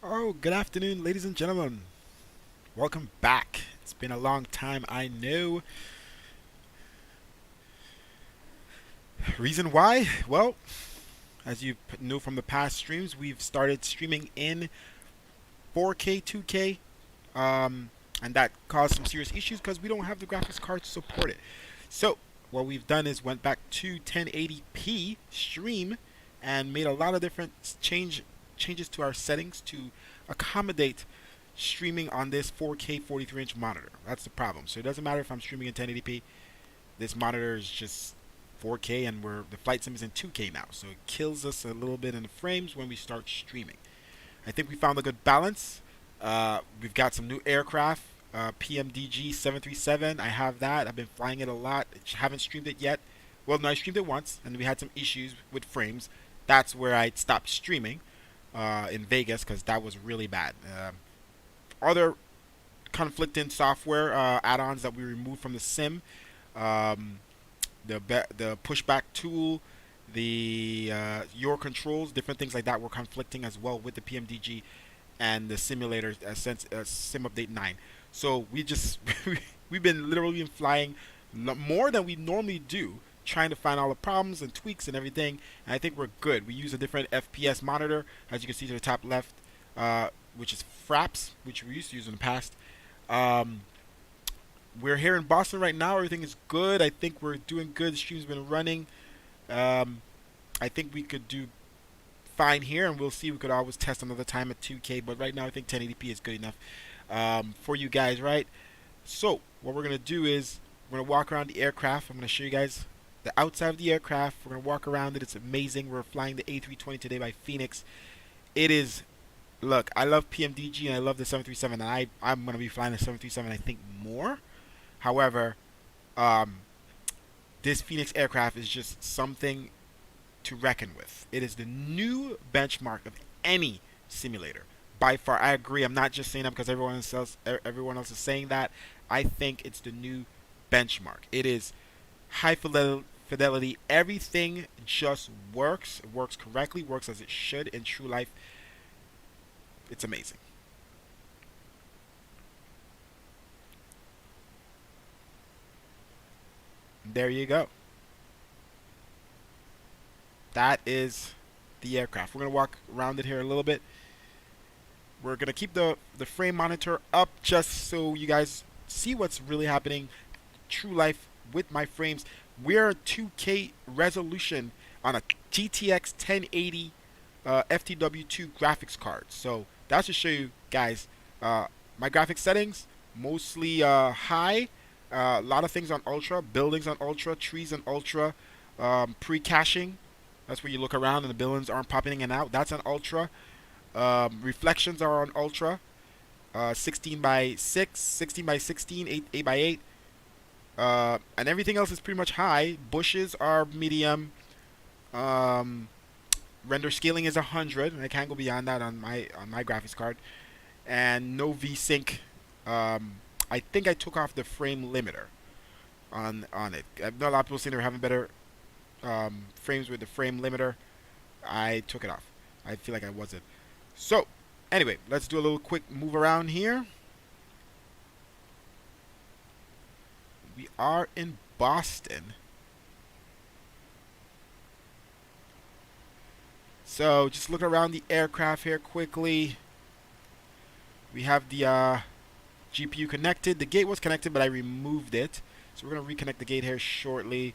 Oh, good afternoon, ladies and gentlemen. Welcome back. It's been a long time, I know. Reason why? Well, as you know from the past streams, we've started streaming in 4K, 2K, um, and that caused some serious issues because we don't have the graphics card to support it. So, what we've done is went back to 1080p stream and made a lot of different changes to our settings to accommodate streaming on this 4K 43-inch monitor. That's the problem. So it doesn't matter if I'm streaming in 1080p. This monitor is just 4K, and the flight sim is in 2K now, so it kills us a little bit in the frames when we start streaming. I think we found a good balance. We've got some new aircraft, PMDG 737. I have that. I've been flying it a lot. Haven't streamed it yet. Well, no, I streamed it once, and we had some issues with frames. That's where I stopped streaming in Vegas because that was really bad. Other conflicting software add-ons that we removed from the sim, um, the pushback tool, the your controls, different things like that were conflicting as well with the PMDG and the simulator since Sim Update 9. So we've been literally flying more than we normally do, trying to find all the problems and tweaks and everything. And I think we're good. We use a different FPS monitor, as you can see to the top left, which is Fraps, which we used to use in the past. Um, we're here in Boston right now. Everything is good. I think we're doing good. The stream's been running. Um, I think we could do fine here, and we'll see. We could always test another time at 2K, but right now I think 1080p is good enough for you guys, right? So what we're gonna do is we're gonna walk around the aircraft. I'm gonna show you guys the outside of the aircraft. We're gonna walk around it. It's amazing. We're flying the A320 today by Fenix. It is. Look, I love PMDG and I love the 737, and I'm gonna be flying the 737. I think more. However, um, this Phoenix aircraft is just something to reckon with. It is the new benchmark of any simulator. By far, I agree. I'm not just saying that because everyone else is saying that. I think it's the new benchmark. It is high fidelity. Everything just works. It works correctly, works as it should in true life. It's amazing. There you go. That is the aircraft. We're going to walk around it here a little bit. We're going to keep the frame monitor up just so you guys see what's really happening true life with my frames. We're 2K resolution on a GTX 1080 FTW2 graphics card. So that should show you guys my graphics settings. Mostly high. A lot of things on ultra. Buildings on ultra. Trees on ultra. Pre-caching. That's where you look around and the buildings aren't popping in and out. That's on ultra. Reflections are on ultra. 16 by 6, 16 by 16, 8 by 8. And everything else is pretty much high. Bushes are medium. Render scaling is 100. I can't go beyond that on my graphics card. And no VSync. I think I took off the frame limiter on it. I know a lot of people saying they're having better frames with the frame limiter. I took it off. I feel like I wasn't. So, anyway, let's do a little quick move around here. We are in Boston. So, just look around the aircraft here quickly. We have the GPU connected. The gate was connected, but I removed it. So, we're going to reconnect the gate here shortly.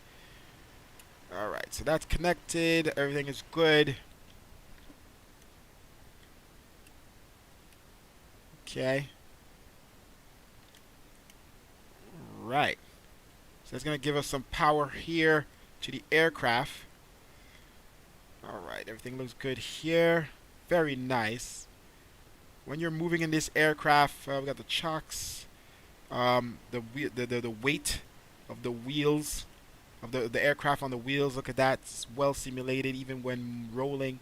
Alright, so that's connected. Everything is good. Okay. Right. So that's going to give us some power here to the aircraft. Alright, everything looks good here. Very nice. When you're moving in this aircraft, we got the chocks, the weight of the wheels, of the aircraft on the wheels. Look at that. It's well simulated even when rolling.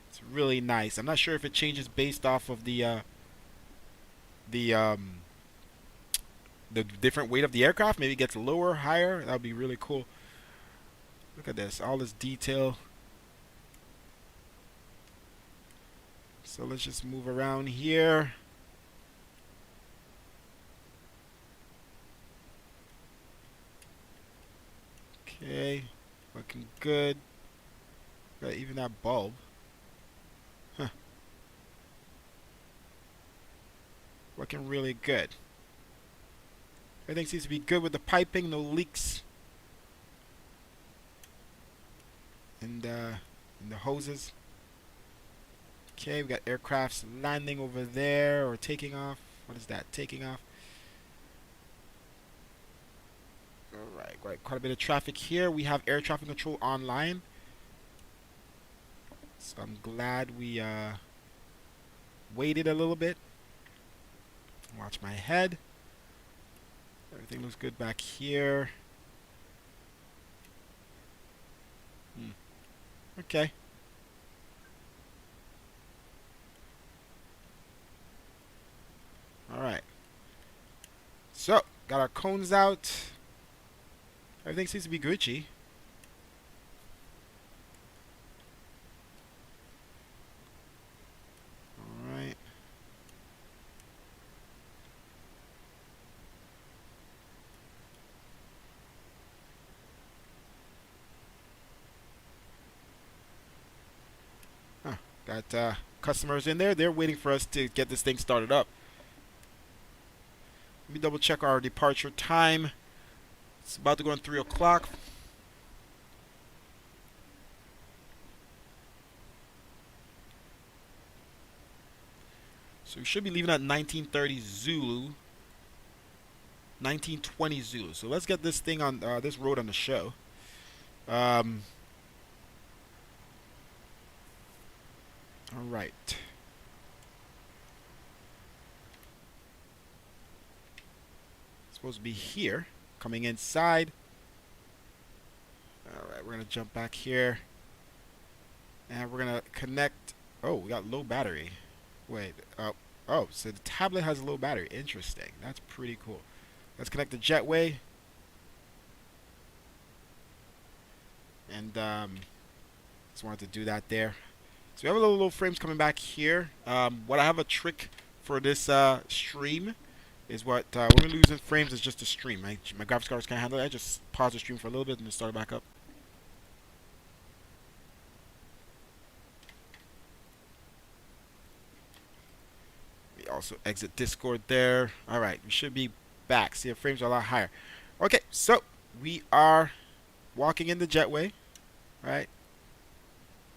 It's really nice. I'm not sure if it changes based off of the different weight of the aircraft. Maybe it gets lower, higher. That would be really cool. Look at this. All this detail. So let's just move around here. Okay, looking good. Got even that bulb. Huh. Looking really good. Everything seems to be good with the piping, no leaks. And in the hoses. Okay, we got aircrafts landing over there or taking off. What is that? Taking off. Alright, quite a bit of traffic here. We have air traffic control online. So I'm glad we waited a little bit. Watch my head. Everything looks good back here. Okay. Alright. So, got our cones out. Everything seems to be Gucci. Alright. Got customers in there. They're waiting for us to get this thing started up. Let me double check our departure time. It's about to go on 3 o'clock. So we should be leaving at 19:30 Zulu. 19:20 Zulu. So let's get this thing on this road on the show. All right. Supposed to be here. Coming inside. All right, we're gonna jump back here, and we're gonna connect. Oh, we got low battery. Wait. Oh, so the tablet has a low battery. Interesting. That's pretty cool. Let's connect the jetway. And just wanted to do that there. So we have a little low frames coming back here. What I have a trick for this stream is what we're going to lose in frames is just a stream. My graphics cards can't handle it. I just pause the stream for a little bit and then start it back up. We also exit Discord there. Alright, we should be back. See, the frames are a lot higher. Okay, so we are walking in the jetway. Alright.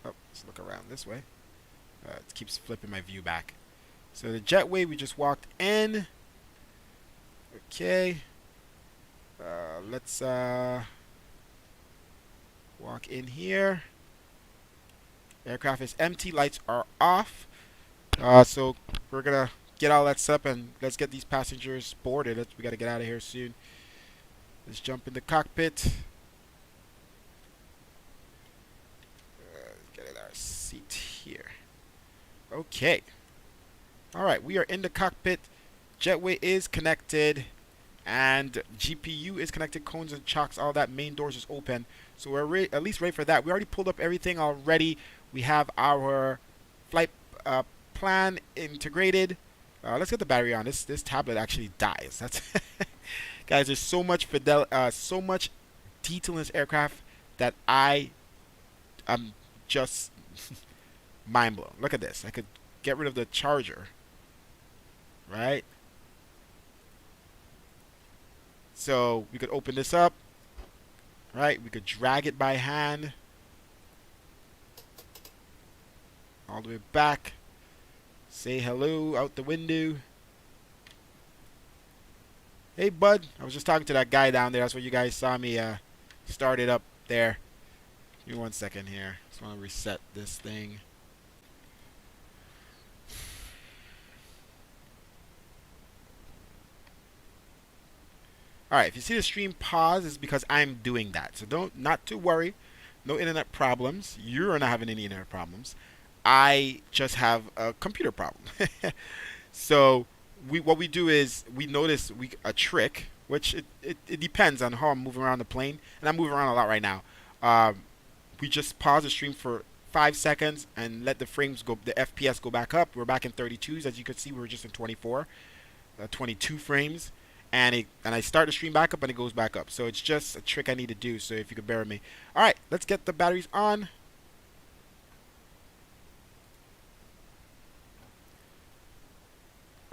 Oh, let's look around this way. It keeps flipping my view back. So the jetway, we just walked in. Okay. Let's walk in here. Aircraft is empty. Lights are off. So we're gonna get all that stuff and let's get these passengers boarded. We gotta get out of here soon. Let's jump in the cockpit. Get in our seat here. Okay. Alright, we are in the cockpit. Jetway is connected. And GPU is connected. Cones and chocks, all that. Main doors is open. So we're at least ready for that. We already pulled up everything already. We have our flight plan integrated. Let's get the battery on. This tablet actually dies. That's guys, there's so much so much detail in this aircraft that I'm just mind blown. Look at this. I could get rid of the charger, right? So we could open this up, right? We could drag it by hand all the way back. Say hello out the window. Hey, bud. I was just talking to that guy down there. That's what you guys saw me start it up there. Give me 1 second here. Just want to reset this thing. Alright, if you see the stream pause, it's because I'm doing that. So not to worry. No internet problems. You're not having any internet problems. I just have a computer problem. So what we do is we notice a trick, which it depends on how I'm moving around the plane, and I'm moving around a lot right now. We just pause the stream for 5 seconds and let the frames go, the FPS go back up. We're back in 32s. As you can see, we were just in 22 frames. And I start the stream back up and it goes back up. So it's just a trick I need to do. So if you could bear with me. All right, let's get the batteries on.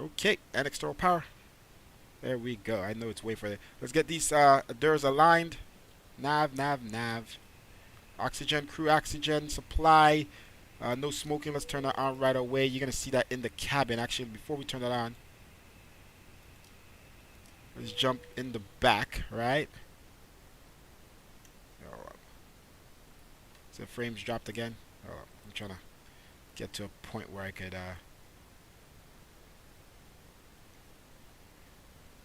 Okay, and external power. There we go. I know it's way further. Let's get these doors aligned. Nav. Oxygen, crew oxygen supply. No smoking. Let's turn that on right away. You're going to see that in the cabin. Actually, before we turn that on, let's jump in the back, right? So the frames dropped again. I'm trying to get to a point where I could...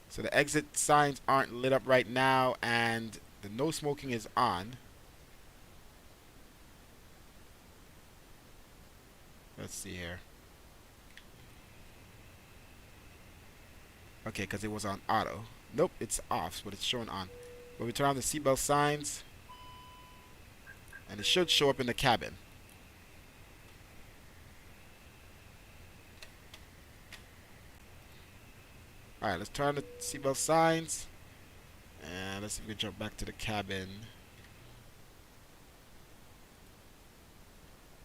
So the exit signs aren't lit up right now, and the no smoking is on. Let's see here. Okay, because it was on auto. Nope, it's off, but it's showing on. But we turn on the seatbelt signs, and it should show up in the cabin. Alright, let's turn on the seatbelt signs. And let's see if we can jump back to the cabin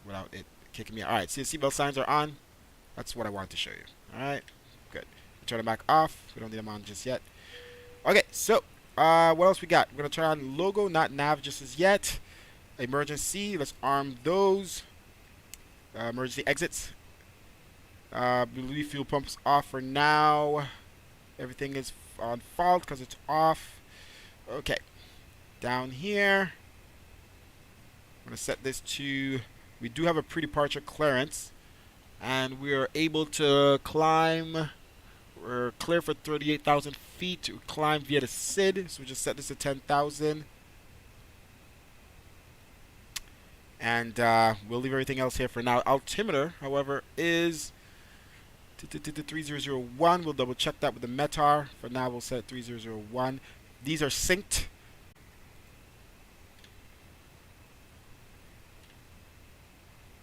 without it kicking me out. Alright, see the seatbelt signs are on. That's what I wanted to show you. Alright, good. Turn them back off. We don't need them on just yet. Okay, so what else we got? We're going to turn on logo, not nav just as yet. Emergency, let's arm those. Emergency exits. Believe fuel pumps off for now. Everything is on fault because it's off. Okay. Down here, I'm going to set this to... We do have a pre-departure clearance. And we are able to climb... We're clear for 38,000 feet to climb via the SID. So we just set this to 10,000. And we'll leave everything else here for now. Altimeter, however, is 3001. We'll double check that with the METAR. For now, we'll set 3001. These are synced.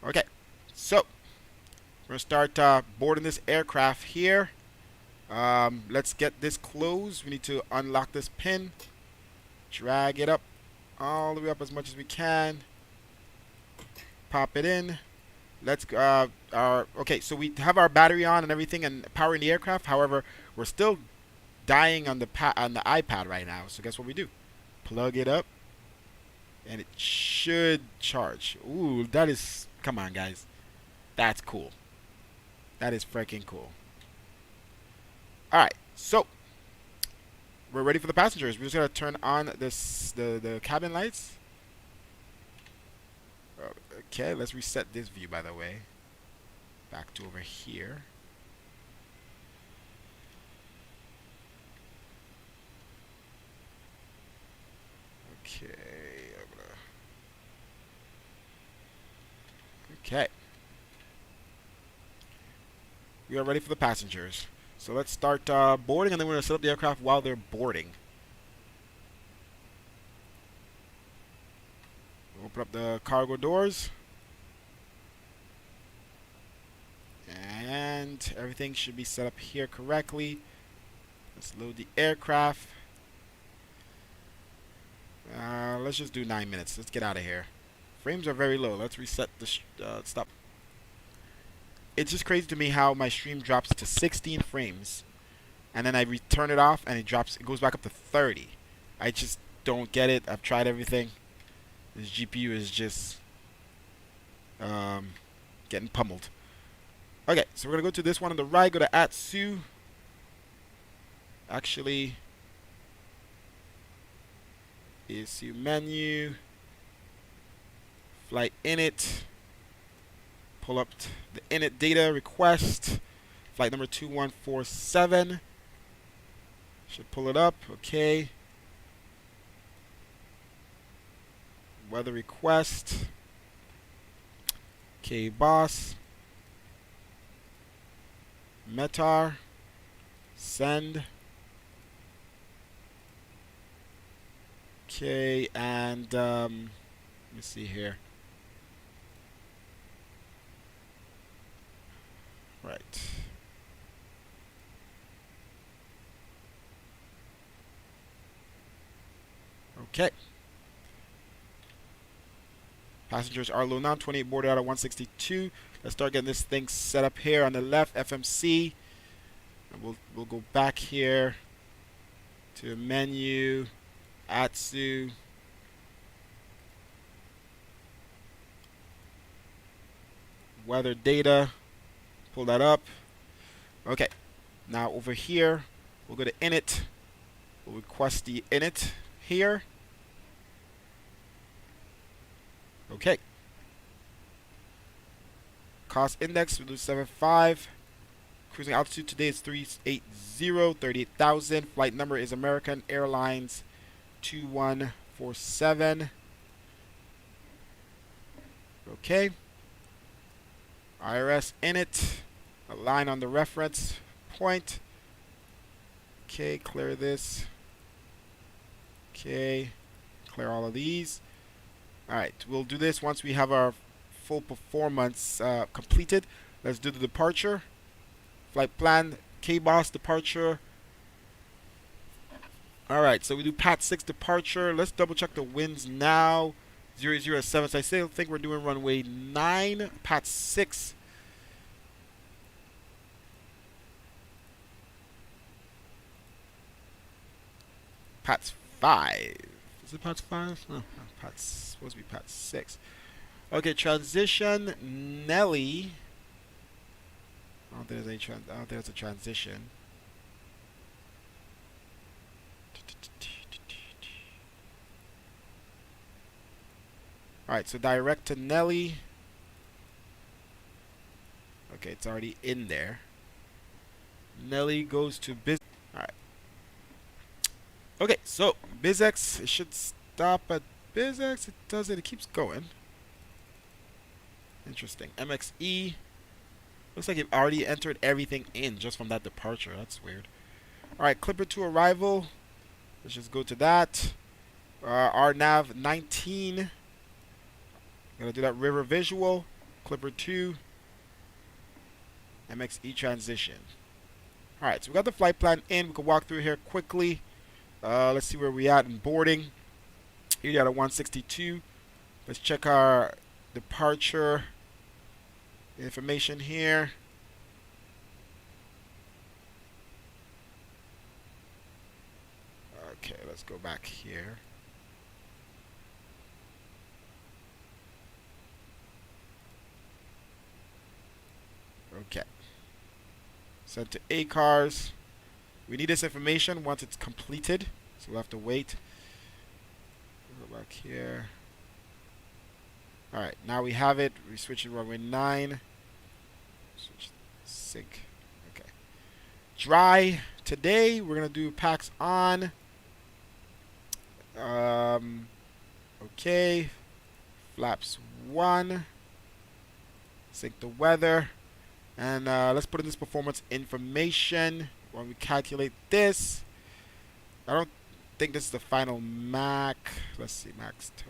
Okay, so we're going to start boarding this aircraft here. Let's get this closed. We need to unlock this pin. Drag it up all the way up as much as we can. Pop it in. Let's okay, so we have our battery on and everything and powering the aircraft. However, we're still dying on the iPad right now. So guess what we do? Plug it up and it should charge. Ooh, that is, come on guys. That's cool. That is freaking cool. Alright, so we're ready for the passengers. We're just gonna turn on the cabin lights. Okay, let's reset this view, by the way. Back to over here. Okay. Okay. We are ready for the passengers. So let's start boarding, and then we're going to set up the aircraft while they're boarding. Open up the cargo doors. And everything should be set up here correctly. Let's load the aircraft. Let's just do 9 minutes. Let's get out of here. Frames are very low. Let's reset the stop. It's just crazy to me how my stream drops to 16 frames. And then I turn it off and it goes back up to 30. I just don't get it. I've tried everything. This GPU is just getting pummeled. Okay, so we're going to go to this one on the right. Go to ATSU. Actually, issue menu. Flight init. Pull up the init data request. Flight number 2147. Should pull it up. Okay. Weather request. Kbos. METAR. Send. Okay, and let me see here. Right. Okay. Passengers are low now, 28 boarded out of 162. Let's start getting this thing set up here on the left, FMC. And we'll go back here to menu, ATSU. Weather data, pull that up. Okay, now over here, we'll go to init. We'll request the init here. Okay. Cost index, we'll do 75. Cruising altitude today is 380, 38,000. Flight number is American Airlines 2147. Okay. IRS init. A line on the reference point. Okay, clear this. Okay, clear all of these. Alright, we'll do this once we have our full performance completed. Let's do the departure. Flight plan, Kbos departure. Alright, so we do Pat 6 departure. Let's double check the winds now. 007. So I still think we're doing runway 9, Pat 6. Pat's 5. Is it Pat's 5? No, Pat's supposed to be Pat 6. Okay, transition Nelly. I don't think there's a transition. Alright, so direct to Nelly. Okay, it's already in there. Nelly goes to biz. Alright. Okay, so BizX, it should stop at BizX. It doesn't, it keeps going. Interesting. MXE. Looks like it already entered everything in just from that departure. That's weird. Alright, Clipper 2 arrival. Let's just go to that. RNAV 19. Gonna do that river visual. Clipper 2. MXE transition. Alright, so we got the flight plan in. We can walk through here quickly. Let's see where we at in boarding. Here at 162. Let's check our departure information here. Okay, let's go back here. Okay. Sent to ACARS. We need this information once it's completed, so we'll have to wait. Go back here. Alright, now we have it. We switch to runway 9. Switch sync. Okay. Dry. Today we're gonna do packs on. Okay. Flaps 1. Sync the weather. And let's put in this performance information. When we calculate this, I don't think this is the final Mac. Let's see, max tow.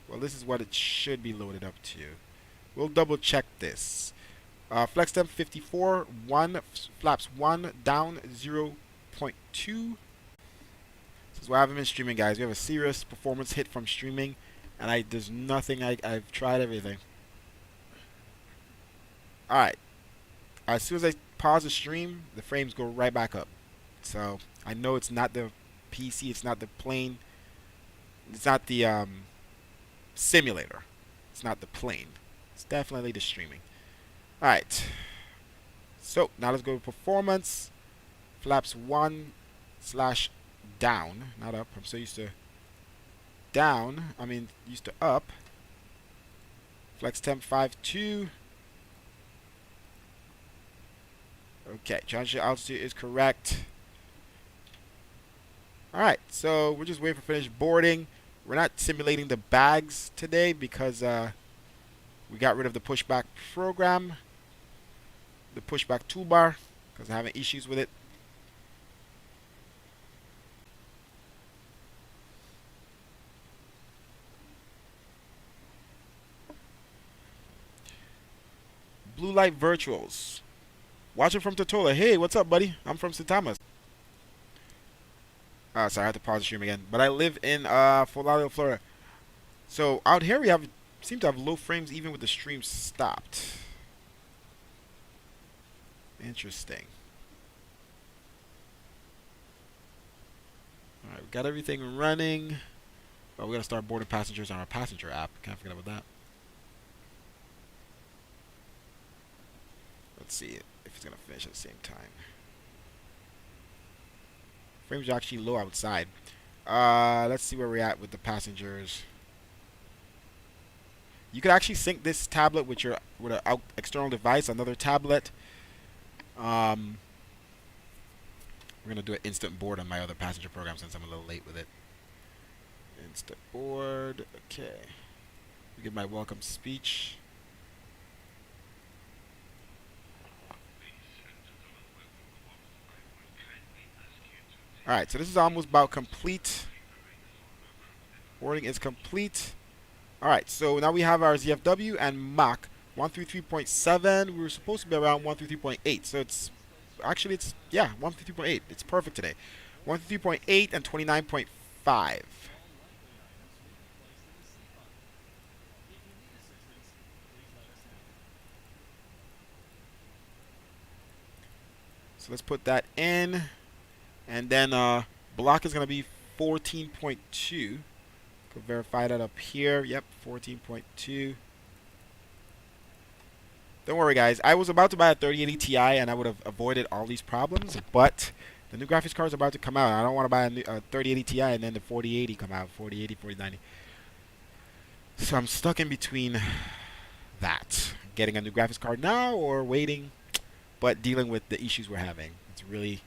Well, this is what it should be loaded up to. We'll double check this. Flex temp 54, 1, flaps 1, down 0.2. This is why I haven't been streaming, guys. We have a serious performance hit from streaming, and there's nothing. I've tried everything. Alright. As soon as I pause the stream, the frames go right back up. So I know it's not the PC, it's not the plane, it's not the simulator, it's not the plane. It's definitely the streaming. Alright. So now let's go to performance. Flaps 1/down, not up. I'm so used to down. Used to up. Flex temp 5.2. Okay, transition altitude is correct. Alright, so we're just waiting for finished boarding. We're not simulating the bags today because we got rid of the pushback program, the pushback toolbar, because I'm having issues with it. Light Virtuals. Watching from Totola. Hey, what's up, buddy? I'm from Satamas. Sorry, I had to pause the stream again. But I live in Fort Lauderdale, Florida. So out here we seem to have low frames even with the stream stopped. Interesting. Alright, we got everything running. But we gotta start boarding passengers on our passenger app. Can't forget about that. Let's see if it's gonna finish at the same time. Frames are actually low outside. Let's see where we're at with the passengers. You could actually sync this tablet with an external device, another tablet. We're gonna do an instant board on my other passenger program since I'm a little late with it. Instant board. Okay. Give my welcome speech. Alright, so this is almost about complete. Boarding is complete. Alright, so now we have our ZFW and Mach 133.7. We were supposed to be around 133.8. So it's 133.8. It's perfect today. 133.8 and 29.5. So let's put that in. And then block is going to be 14.2. Could verify that up here. Yep, 14.2. Don't worry, guys. I was about to buy a 3080 Ti, and I would have avoided all these problems. But the new graphics card is about to come out. I don't want to buy a 3080 Ti and then the 4080 come out. 4080, 4090. So I'm stuck in between that. Getting a new graphics card now or waiting. But dealing with the issues we're having. It's really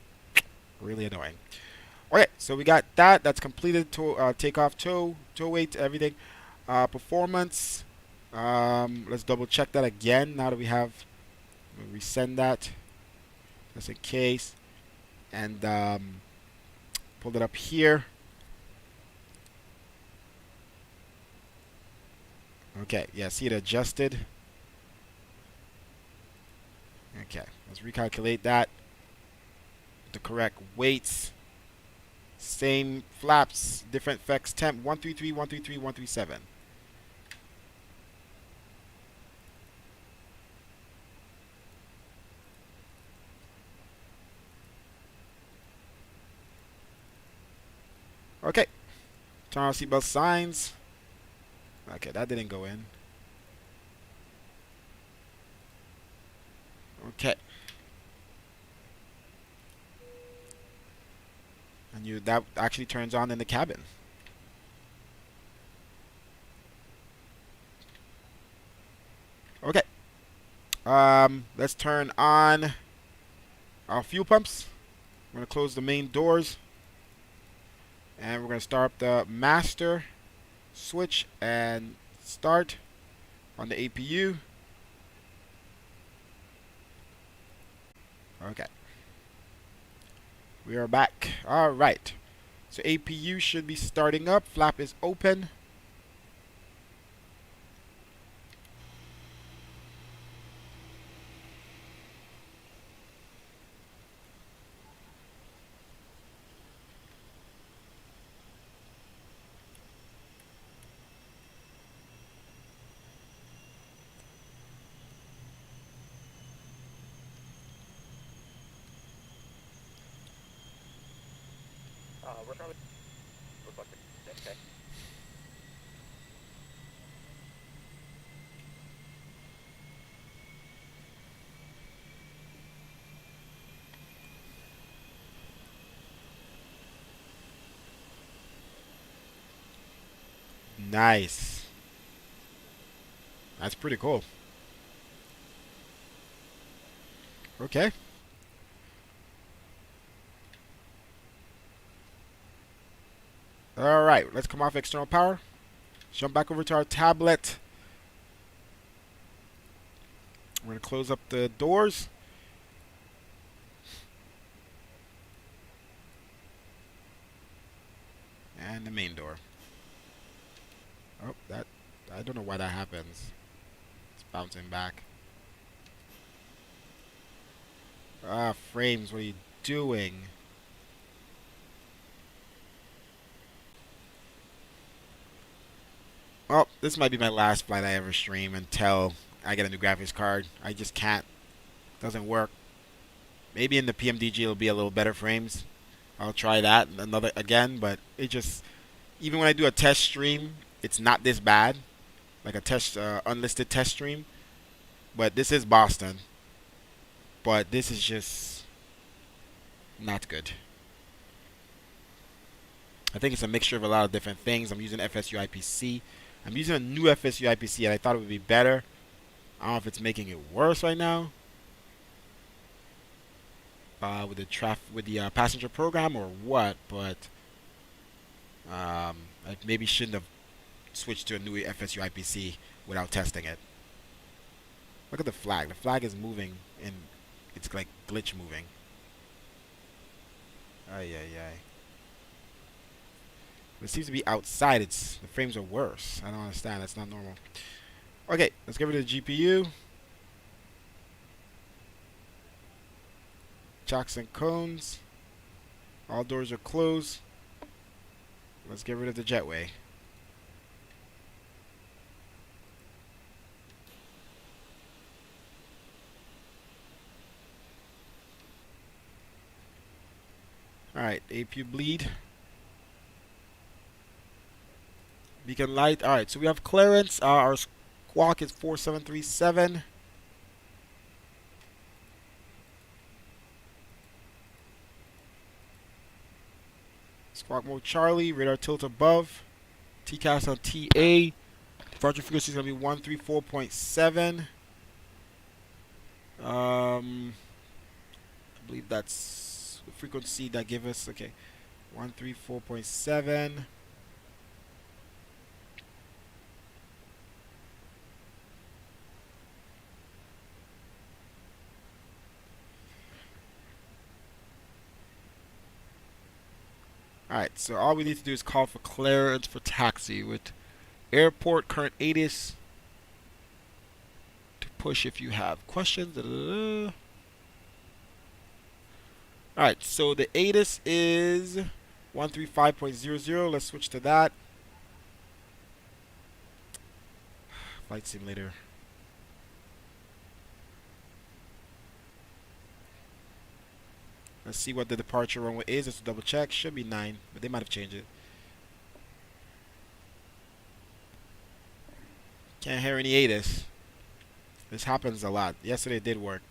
annoying. Okay, so we got that. That's completed. Takeoff, tow weight, everything. Performance. Let's double check that again. Now that we have, resend that. Just in case. And pull it up here. Okay, yeah, see it adjusted. Okay, let's recalculate that. The correct weights. Same flaps, different FX temp. 133, 133, 137. Okay. Turn on seatbelt signs. Okay, that didn't go in. Okay. And that actually turns on in the cabin. Okay. Let's turn on our fuel pumps. We're going to close the main doors. And we're going to start up the master switch and start on the APU. Okay. We are back. Alright. So APU should be starting up. Flap is open. We're probably reflecting. Okay. Nice. That's pretty cool. Okay. Alright, let's come off external power. Jump back over to our tablet. We're going to close up the doors. And the main door. Oh, I don't know why that happens. It's bouncing back. Ah, frames, what are you doing? Well, this might be my last flight I ever stream until I get a new graphics card. I just can't. Doesn't work. Maybe in the PMDG it'll be a little better frames. I'll try that another again, but it just even when I do a test stream, it's not this bad. Like a test unlisted test stream. But this is Boston. But this is just not good. I think it's a mixture of a lot of different things. I'm using FSU IPC. I'm using a new FSU IPC, and I thought it would be better. I don't know if it's making it worse right now with the passenger program or what, but I maybe shouldn't have switched to a new FSU IPC without testing it. Look at the flag. The flag is moving, and it's like glitch moving. Ay, ay, ay. But it seems to be outside. The frames are worse. I don't understand. That's not normal. Okay, let's get rid of the GPU. Chocks and cones. All doors are closed. Let's get rid of the jetway. Alright, APU bleed. Beacon light. Alright, so we have clearance. Our squawk is 4737. Squawk mode Charlie. Radar tilt above. TCAS on TA. Departure frequency is going to be 134.7. I believe that's the frequency that gave us. Okay. 134.7. Alright, so all we need to do is call for clearance for taxi with airport current ATIS to push if you have questions. Alright, so the ATIS is 135.00. Let's switch to that. Flight simulator. Let's see what the departure runway is. Let's double check. Should be 9, but they might have changed it. Can't hear any ATIS. This happens a lot. Yesterday it did work.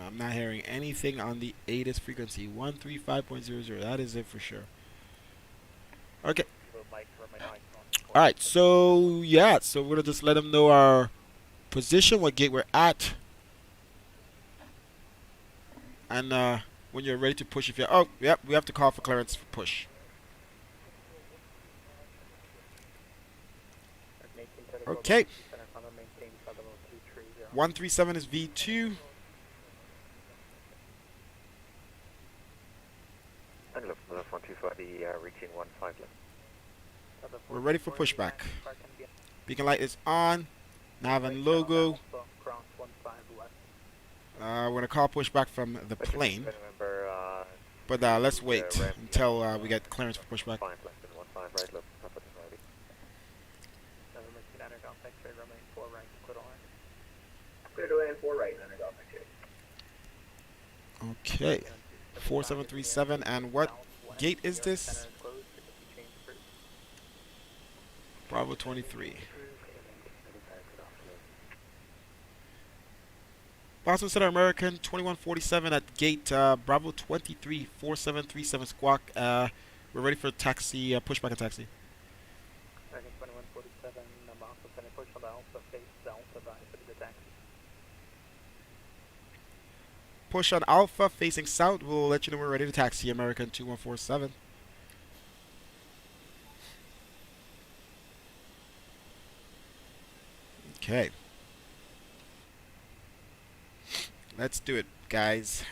I'm not hearing anything on the ATIS frequency. 135.00. That is it for sure. Okay. Alright, so yeah. So we're going to just let them know our position, what gate we're at. And when you're ready to push, if you're... Oh, yep, we have to call for clearance for push. Okay. 137 is V2. We're ready for pushback. Beacon light is on. Nav and logo. We're going to call pushback from the plane. But let's wait until we get clearance for pushback. Okay. 4737. And what gate is this? Bravo 23. Boston Center American 2147 at gate Bravo 23 4737 squawk. We're ready for taxi, pushback and taxi. Push on Alpha facing south. We'll let you know we're ready to taxi American 2147. Okay. Let's do it, guys.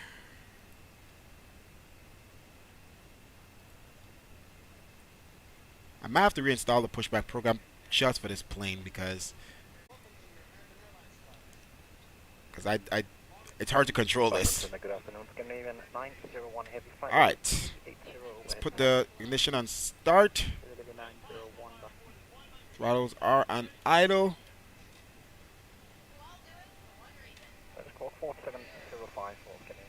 I might have to reinstall the pushback program just for this plane because I it's hard to control this. Good afternoon, Canadian 901 Heavy Flight. All right, let's put the ignition on start. 901. Throttles are on idle. That is call 4705 for Canadian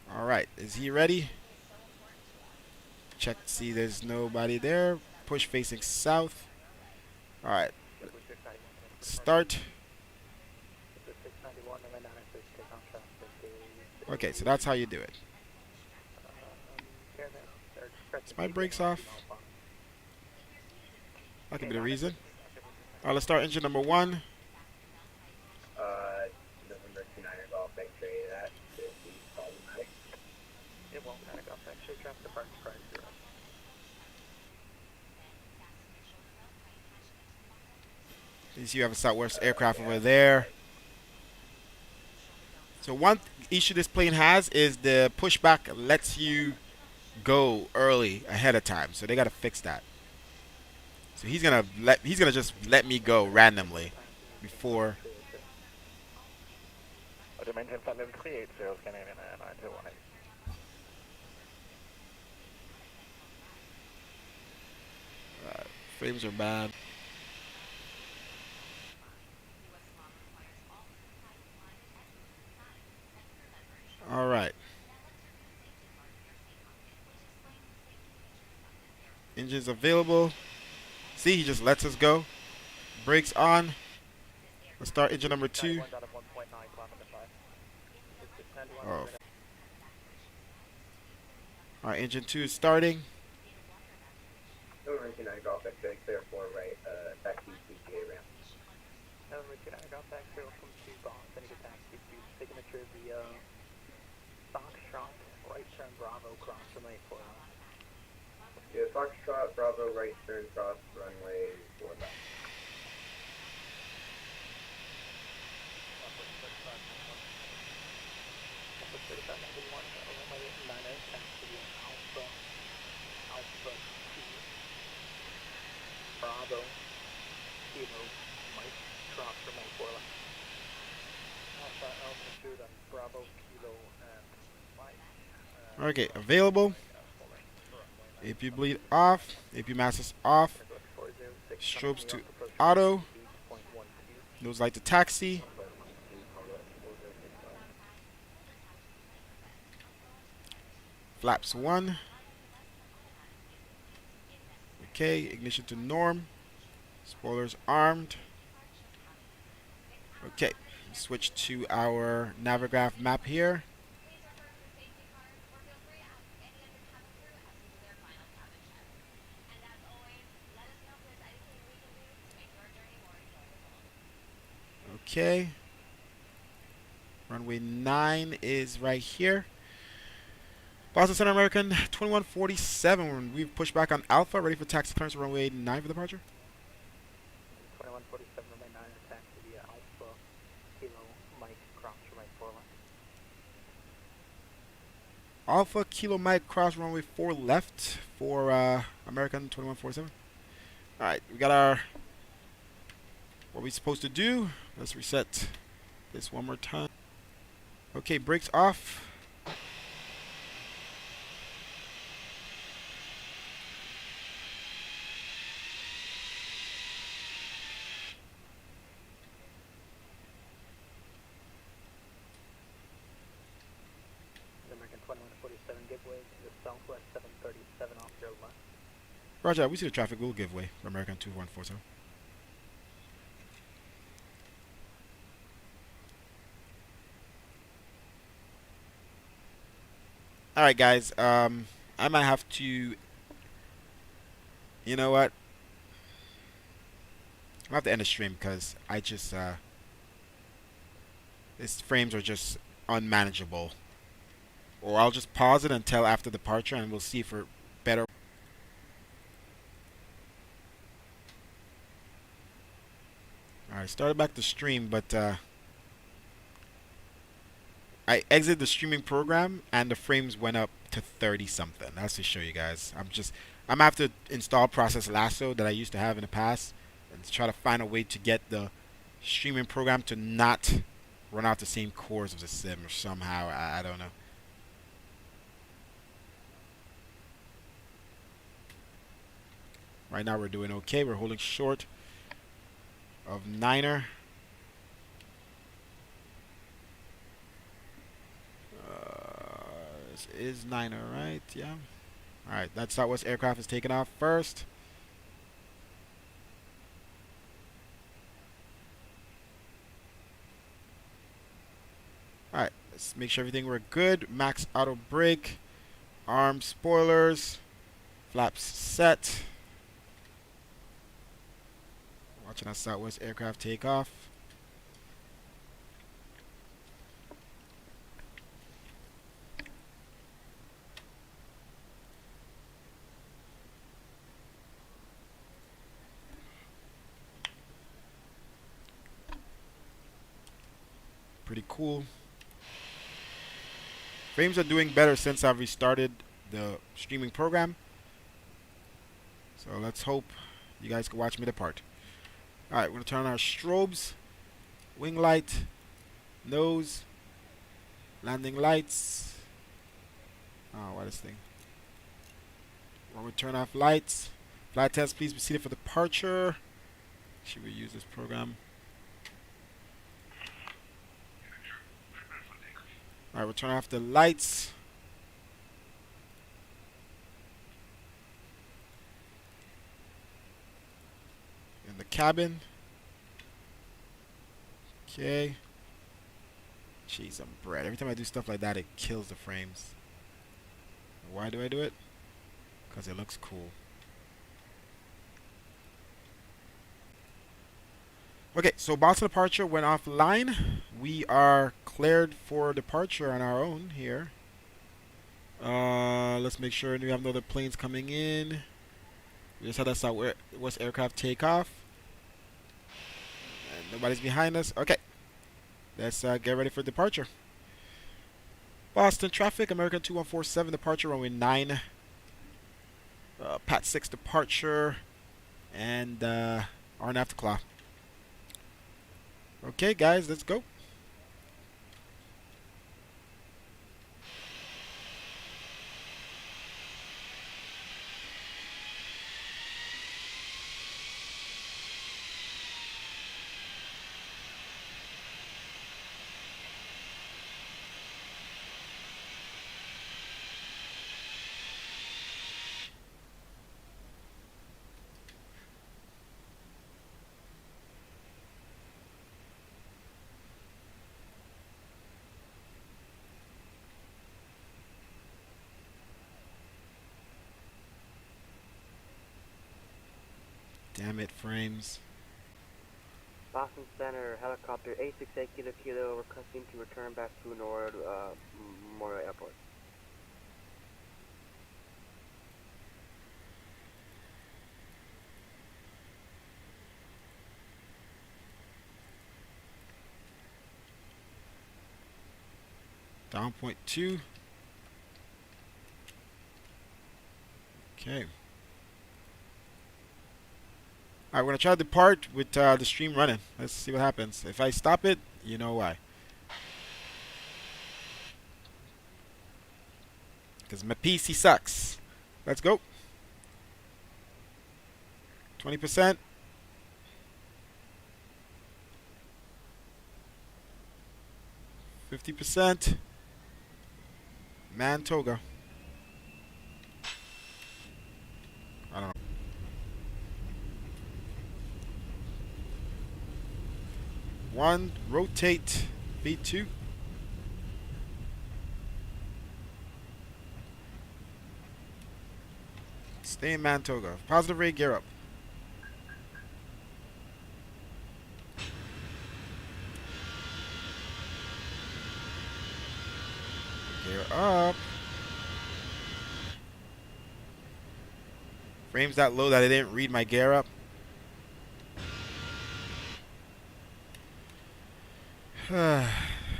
90. All right, is he ready? Check to see there's nobody there. Push facing south. All right, start. Okay, so that's how you do it. Is my brakes off? That could be the reason. All right, let's start engine number 1. November 29 Golf X-ray, that should be problematic. It won't panic off X-ray, trap the parts price 0. You see you have a Southwest aircraft over there. So one issue this plane has is the pushback lets you go early ahead of time. So they got to fix that. So he's gonna just let me go randomly before. Dimension 538 sales Canadian 901. Frames are bad. All right. Engines available. See, he just lets us go. Brakes on. Let's start engine number 2. Oh. All right, engine 2 is starting. November 29 Golf X-ray, clear for right, taxi CTA ramp. November 29 Golf X-ray, welcome to Kbos, any good taxi, signature via Foxtrot, right turn Bravo, cross runway 4 left. Yeah, Foxtrot, Bravo, right turn, cross runway 4 left. Bravo, Kilo, Mike, cross runway 4 left. Alpha, altitude on Bravo, Kilo, and Mike. Okay, available. AP bleed off. AP mass is off. Strobes to auto. Nose light to taxi. Flaps 1. Okay, ignition to norm. Spoilers armed. Okay, switch to our Navigraph map here. Okay. Runway 9 is right here. Boston Center American 2147. We've pushed back on Alpha, ready for taxi clearance runway 9 for departure. 2147, runway 9, taxi via Alpha, Kilo, Mike, cross runway 4 left. Alpha, Kilo, Mike, cross runway 4 left for American 2147. Alright, we got our what we supposed to do. Let's reset this one more time. Okay, brakes off. American 2147, give way to the Southwest 737 off your left. Roger, we see the traffic. We'll give way for American 2147. Alright guys, I might have to, you know what, I have to end the stream because I just, these frames are just unmanageable. Or I'll just pause it until after departure and we'll see for better. Alright, started back the stream, but I exited the streaming program and the frames went up to 30 something. That's to show you guys. I'm gonna have to install Process Lasso that I used to have in the past and try to find a way to get the streaming program to not run out the same cores of the sim or somehow. I don't know. Right now we're doing okay. We're holding short of Niner. This is Niner, right? Yeah. Alright, that Southwest aircraft is taking off first. Alright, let's make sure everything we're good. Max auto brake. Arm spoilers. Flaps set. Watching that Southwest aircraft take off. Pretty cool. Frames are doing better since I've restarted the streaming program. So let's hope you guys can watch me depart. Alright, we're going to turn on our strobes. Wing light. Nose. Landing lights. Oh, what is this thing? We're going to turn off lights. Flight test, please be seated for departure. Should we use this program? Alright, we'll turn off the lights. In the cabin. Okay. Jeez, I'm bread. Every time I do stuff like that, it kills the frames. Why do I do it? Because it looks cool. Okay, so Boston departure went offline. We are cleared for departure on our own here. Let's make sure we have no other planes coming in. We just had that Southwest aircraft take off. And nobody's behind us. Okay. Let's get ready for departure. Boston traffic, American 2147 departure, runway 9. Pat 6 departure. And RNAV to clock. Okay, guys, let's go. Damn it, frames. Boston Center, helicopter A68 Kilo Kilo, requesting to return back to Norwood Memorial Airport. Down point 2. Okay. Alright, we're going to try to depart with the stream running. Let's see what happens. If I stop it, you know why. Because my PC sucks. Let's go. 20%. %. Mantoga. I don't know. One, rotate, V2. Stay in Mantoga. Positive rate, gear up. Gear up. Frames that low that I didn't read my gear up.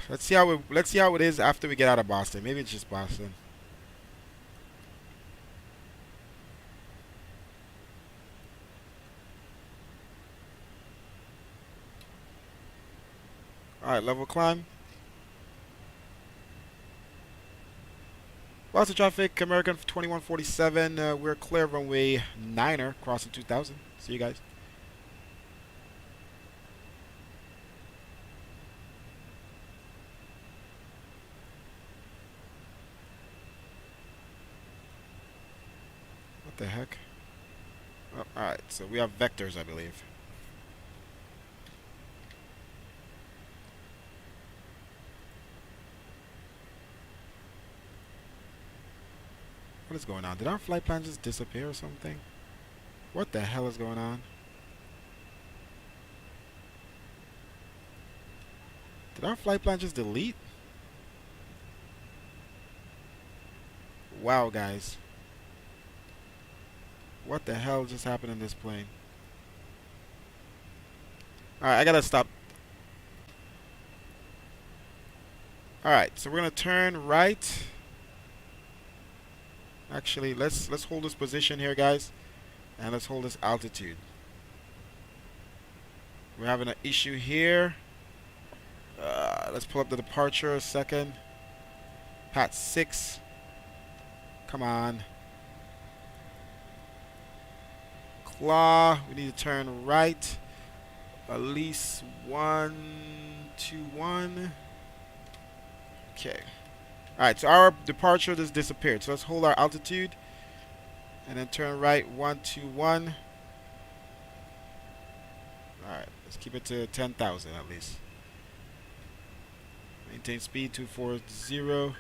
Let's see how it is after we get out of Boston. Maybe it's just Boston. Alright, level climb. Lots of traffic, American 2147. We're clear of runway 9er, crossing 2000. See you guys. What the heck? Oh, alright, so we have vectors, I believe. What is going on? Did our flight plan just disappear or something? What the hell is going on? Did our flight plan just delete? Wow, guys. What the hell just happened in this plane? Alright, I gotta stop. Alright, so we're gonna turn right. Actually, let's hold this position here, guys. And let's hold this altitude. We're having an issue here. Let's pull up the departure a second. Pat 6. Come on. Claw. We need to turn right. At least 121. Okay. Alright, so our departure just disappeared. So let's hold our altitude. And then turn right 121. Alright, let's keep it to 10,000 at least. Maintain speed 240.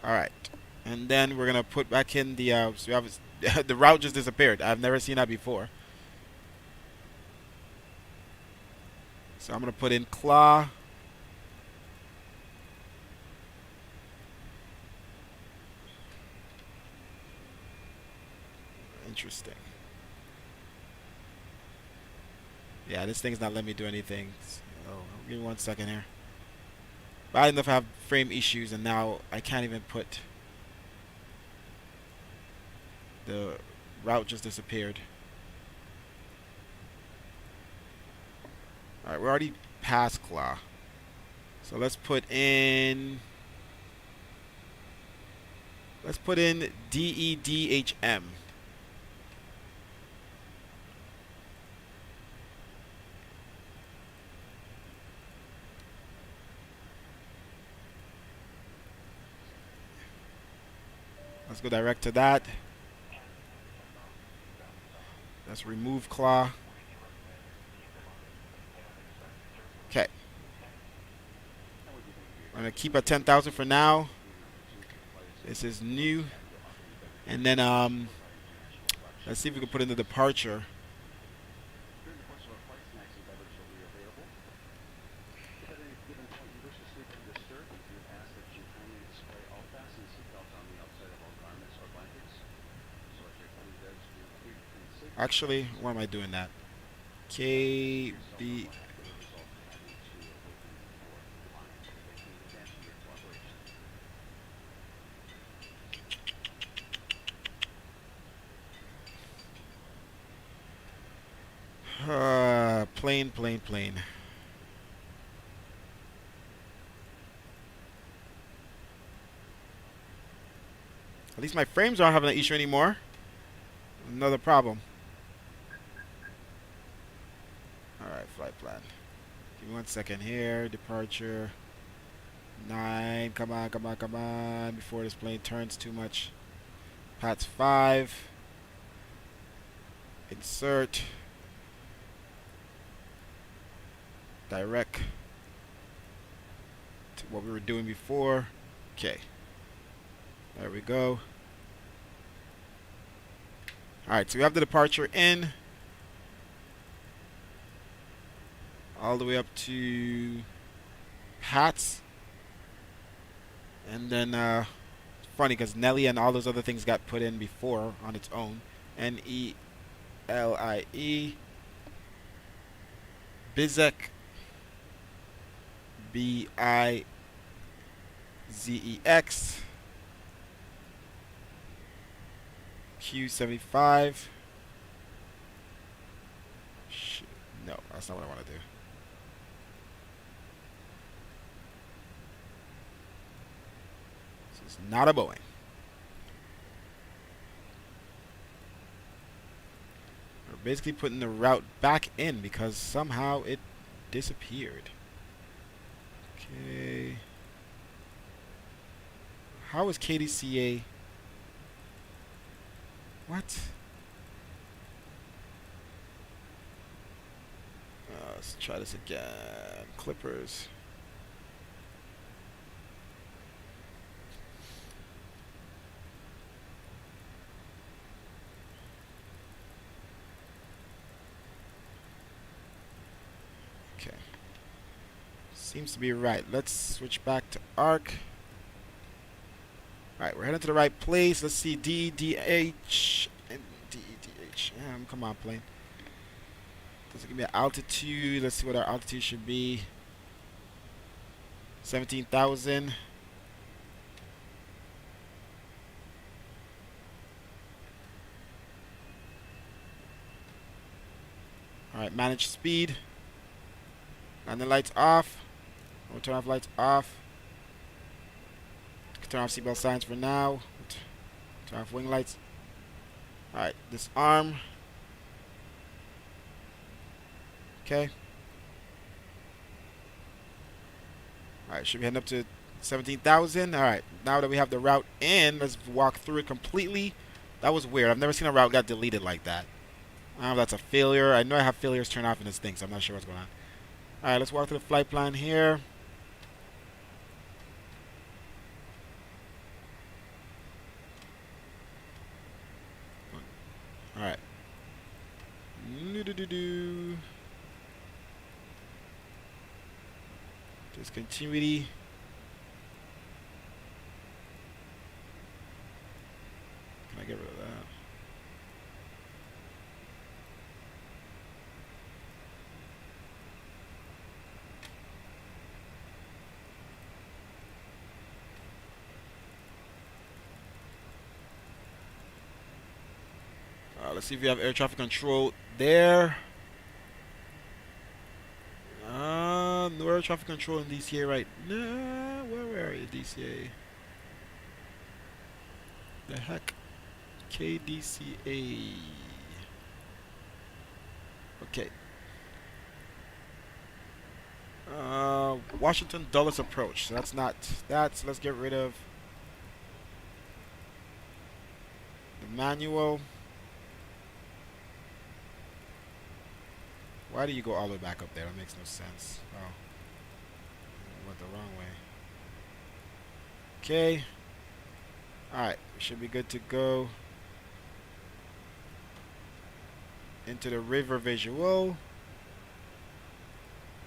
Alright. And then we're gonna put back in the so we have the route just disappeared. I've never seen that before. So I'm gonna put in claw. Interesting. Yeah, this thing's not letting me do anything. Oh, give me 1 second here. Bad enough I have frame issues, and now I can't even put. The route just disappeared. Alright, we're already past claw. So let's put in DEDHM. Let's go direct to that. Let's remove claw. Okay. I'm gonna keep at 10,000 for now. This is new. And then let's see if we can put in the departure. Actually, why am I doing that? KB. Plane. At least my frames aren't having an issue anymore. Another problem. Alright, flight plan. Give me 1 second here. Departure 9. Come on. Before this plane turns too much. Pat's 5. Insert. Direct to what we were doing before. Okay. There we go. Alright, so we have the departure in. All the way up to Pat's. And then, funny because Nelly and all those other things got put in before on its own. NELIE. Bizek. BIZEX. Q75. Shit. that's not what I want to do. This is not a Boeing. We're basically putting the route back in because somehow it disappeared. Okay. How is Kdca? What? Let's try this again. Clippers. Okay. Seems to be right. Let's switch back to ARC. Alright, we're heading to the right place. Let's see DDH and DDH. Come on, plane. Does it give me an altitude? Let's see what our altitude should be. 17,000. Alright, manage speed. Landing lights off. We'll turn off lights off. Turn off seatbelt signs for now. Turn off wing lights. Alright, disarm. Okay. Alright, should be heading up to 17,000. Alright, now that we have the route in, let's walk through it completely. That was weird. I've never seen a route get deleted like that. I don't know if that's a failure. I know I have failures turned off in this thing, so I'm not sure what's going on. Alright, let's walk through the flight plan here. Alright. Discontinuity. Can I get rid of that? Let's see if we have air traffic control there. No air traffic control in DCA right now. Where are you, DCA? The heck? Kdca. Okay. Washington Dulles approach. So that's not that. So let's get rid of the manual. Why do you go all the way back up there? That makes no sense. Oh. I went the wrong way. Okay. Alright. We should be good to go. Into the river visual.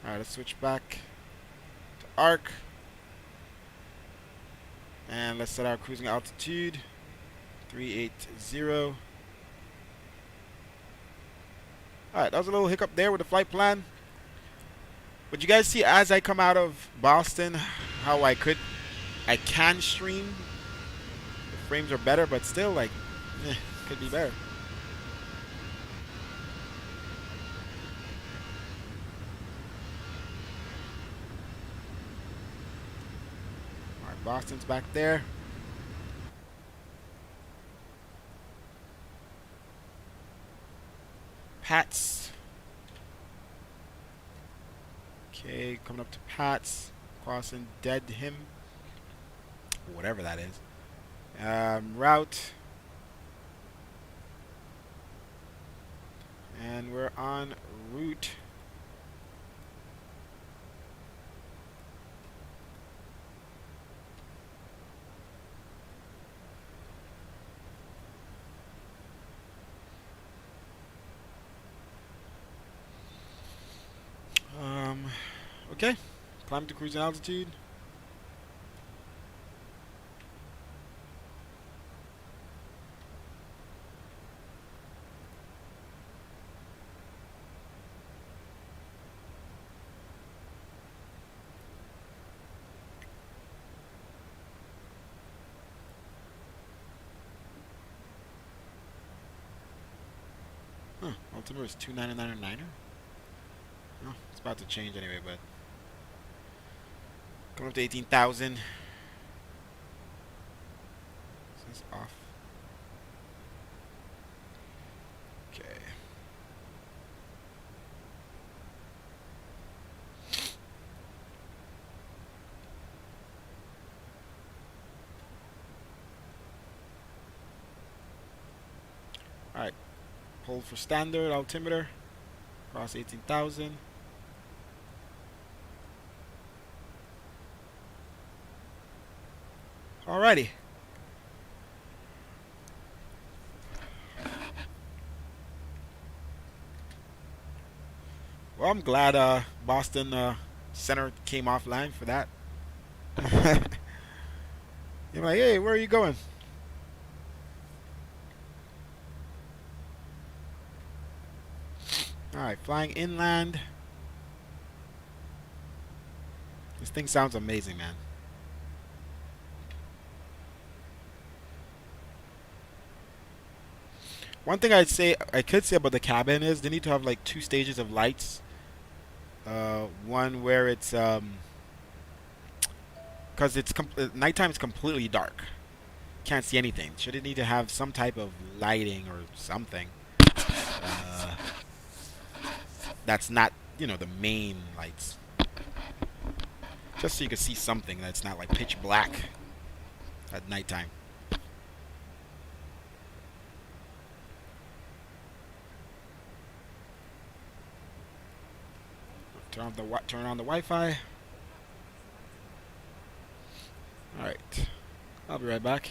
Alright, let's switch back to ARC. And let's set our cruising altitude. 380. Alright, that was a little hiccup there with the flight plan. But you guys see as I come out of Boston how I can stream. The frames are better, but still like could be better. Alright, Boston's back there. Pats. Okay, coming up to Pats. Crossing Dead Him. Whatever that is. Route. And we're on route. Okay, climb to cruising altitude. Altimeter is 299 or 9er. It's about to change anyway, but coming up to 18,000. This is off. Okay. All right. Hold for standard altimeter. Cross 18,000. Alrighty. Well, I'm glad Boston Center came offline for that. You're like, hey, where are you going? Alright, flying inland. This thing sounds amazing, man. One thing I could say about the cabin is they need to have like 2 stages of lights. One where it's because nighttime is completely dark. Can't see anything. Should it need to have some type of lighting or something? That's not, the main lights. Just so you can see something that's not like pitch black at nighttime. Turn on the Wi-Fi. All right, I'll be right back.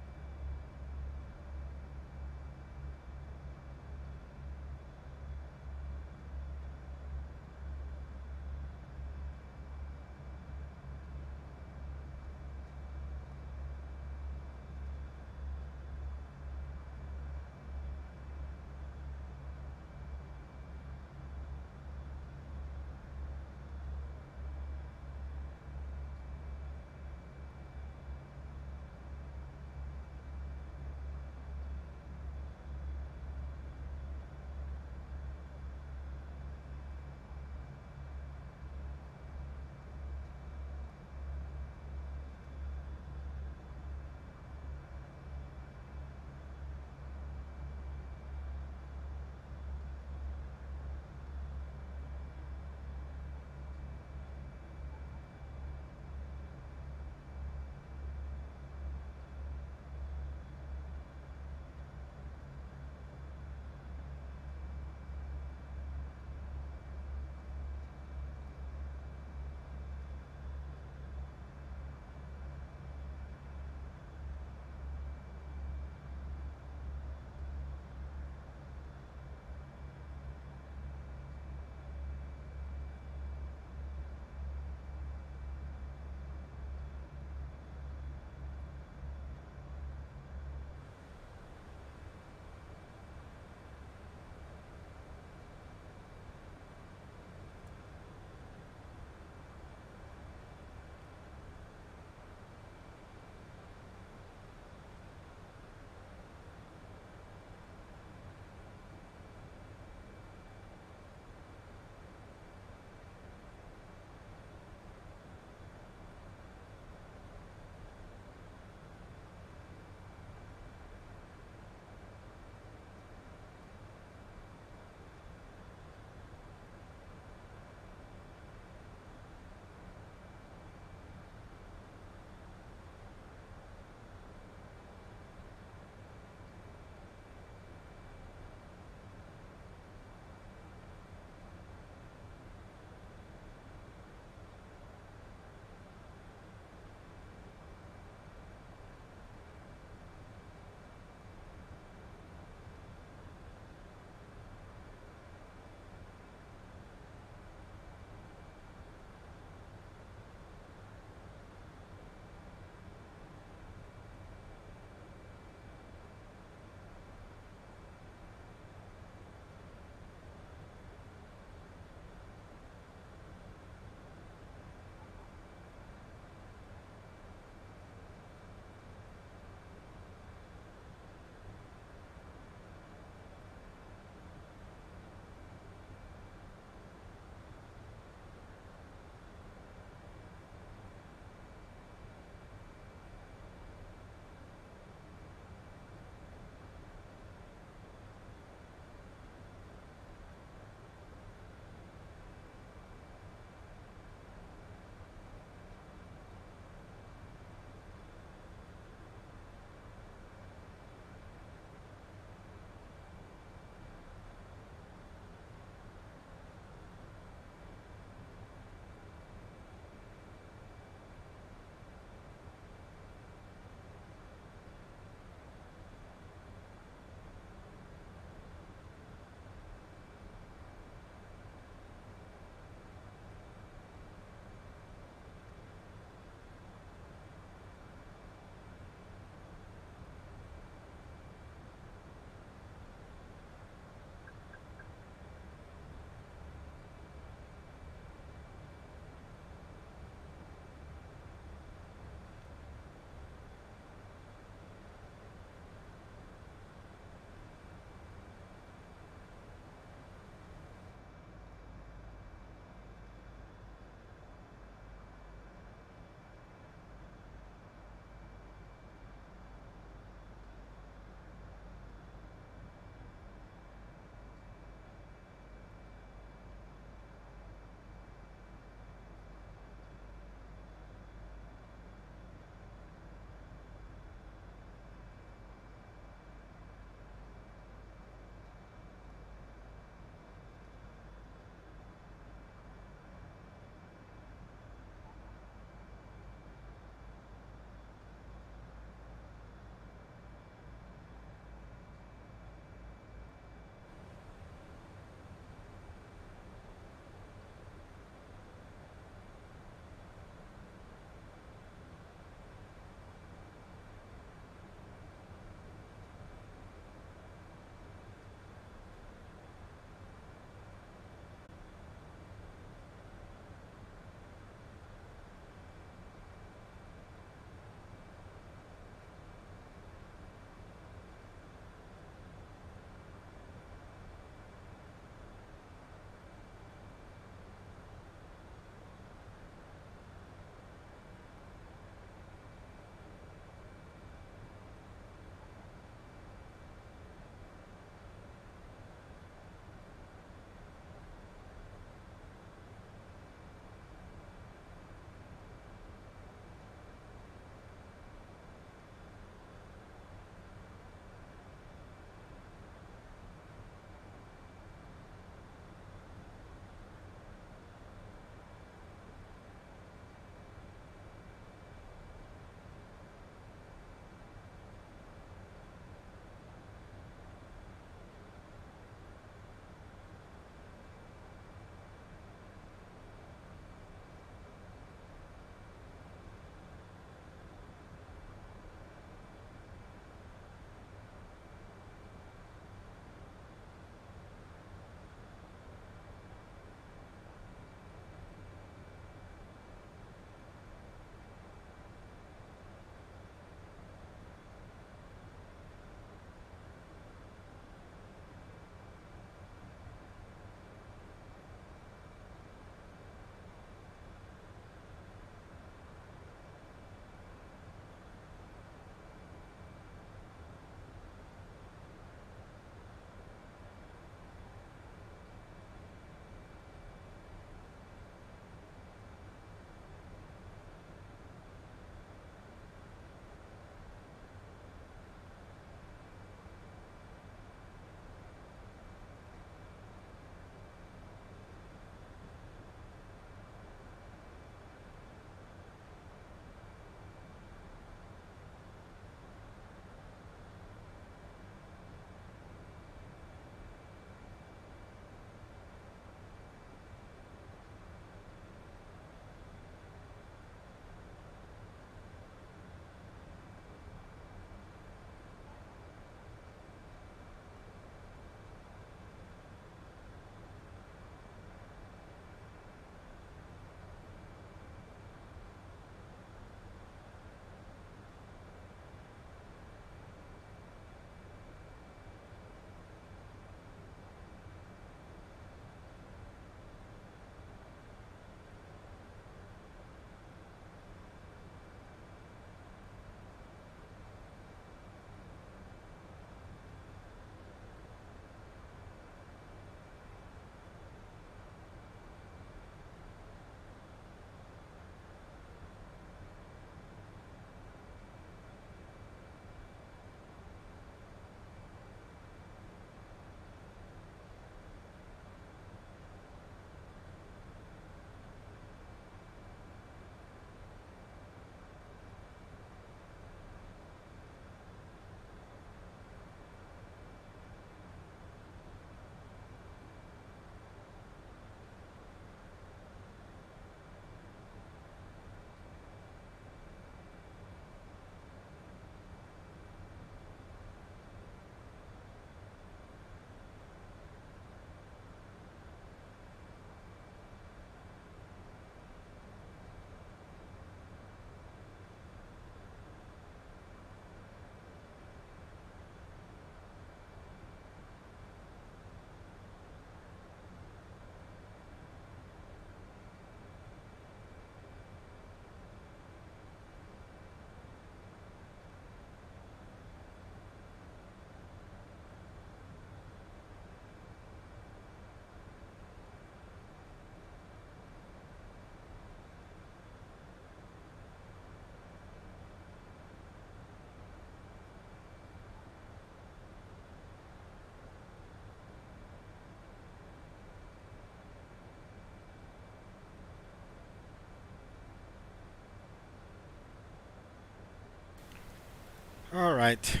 Alright.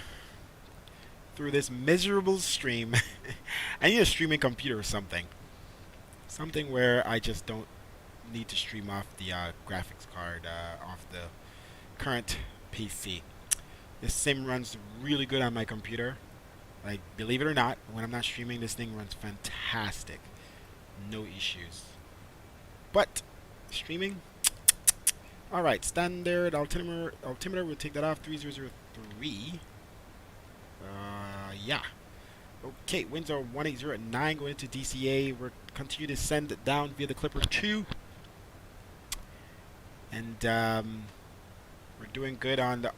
Through this miserable stream. I need a streaming computer or something. Something where I just don't need to stream off the graphics card off the current PC. This sim runs really good on my computer. Like, believe it or not, when I'm not streaming, this thing runs fantastic. No issues. But, streaming? Alright, standard altimeter, we'll take that off, 3003. Yeah. Okay, winds are 180 at 9 going into DCA. We're continue to send it down via the Clipper 2. And we're doing good on the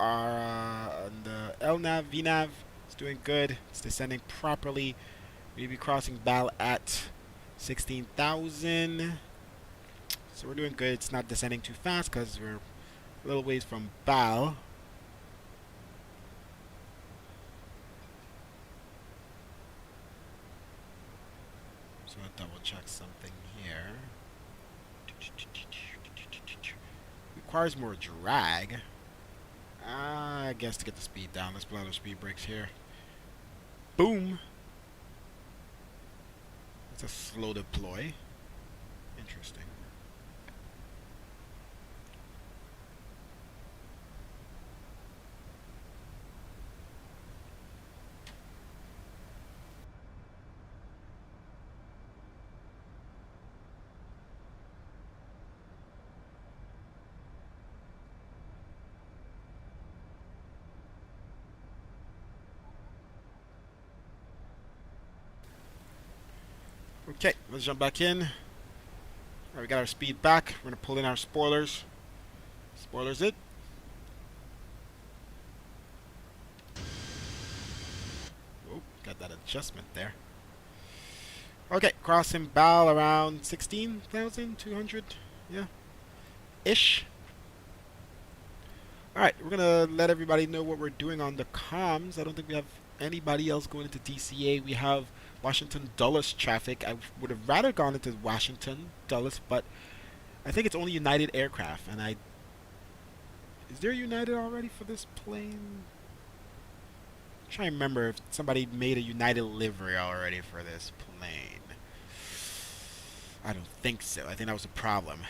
LNAV, VNAV. It's doing good. It's descending properly. We'll be crossing BAL at 16,000. So we're doing good. It's not descending too fast because we're a little ways from BAL. So I'll double check something here. Requires more drag. I guess to get the speed down. Let's blow the speed brakes here. Boom. It's a slow deploy. Interesting. Okay, let's jump back in. Alright, we got our speed back. We're gonna pull in our spoilers. Spoilers it. Oh, got that adjustment there. Okay, crossing BAL around 16,200. Yeah. Ish. Alright, we're gonna let everybody know what we're doing on the comms. I don't think we have anybody else going into DCA. We have Washington Dulles traffic. I would have rather gone into Washington Dulles, but I think it's only United aircraft. And is there United already for this plane? I'm trying to remember if somebody made a United livery already for this plane. I don't think so. I think that was a problem,